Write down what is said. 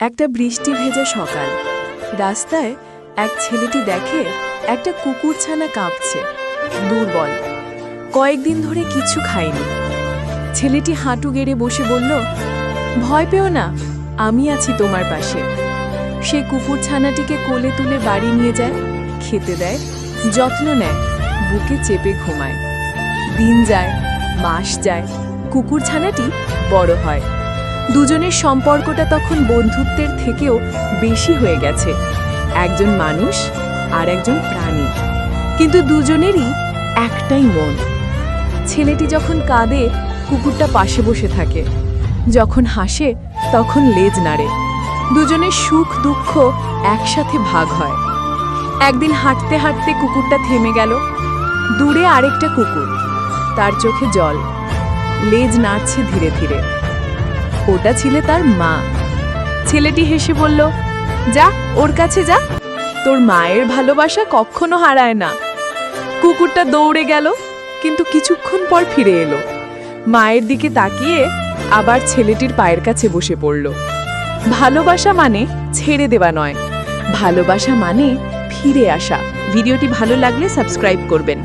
একটা বৃষ্টি ভেজা সকাল। রাস্তায় এক ছেলেটি দেখে একটা কুকুরছানা কাঁপছে, দুর্বল, কয়েকদিন ধরে কিছু খায়নি। ছেলেটি হাঁটু গেড়ে বসে বলল, ভয় পেও না, আমি আছি তোমার পাশে। সে কুকুরছানাটিকে কোলে তুলে বাড়ি নিয়ে যায়, খেতে দেয়, যত্ন নেয়, বুকে চেপে ঘুমায়। দিন যায়, মাস যায়, কুকুরছানাটি বড় হয়। দুজনের সম্পর্কটা তখন বন্ধুত্বের থেকেও বেশি হয়ে গেছে। একজন মানুষ আর একজন প্রাণী, কিন্তু দুজনেরই একটাই মন। ছেলেটি যখন কাঁদে, কুকুরটা পাশে বসে থাকে, যখন হাসে তখন লেজ নাড়ে। দুজনের সুখ দুঃখ একসাথে ভাগ হয়। একদিন হাঁটতে হাঁটতে কুকুরটা থেমে গেল। দূরে আরেকটা কুকুর, তার চোখে জল, লেজ নাড়ছে ধীরে ধীরে। ওটা ছিল তার মা। ছেলেটি হেসে বলল, যা, ওর কাছে যা, তোর মায়ের ভালোবাসা কখনো হারায় না। কুকুরটা দৌড়ে গেল, কিন্তু কিছুক্ষণ পর ফিরে এলো। মায়ের দিকে তাকিয়ে আবার ছেলেটির পায়ের কাছে বসে পড়ল। ভালোবাসা মানে ছেড়ে দেওয়া নয়, ভালোবাসা মানে ফিরে আসা। ভিডিওটি ভালো লাগলে সাবস্ক্রাইব করবেন।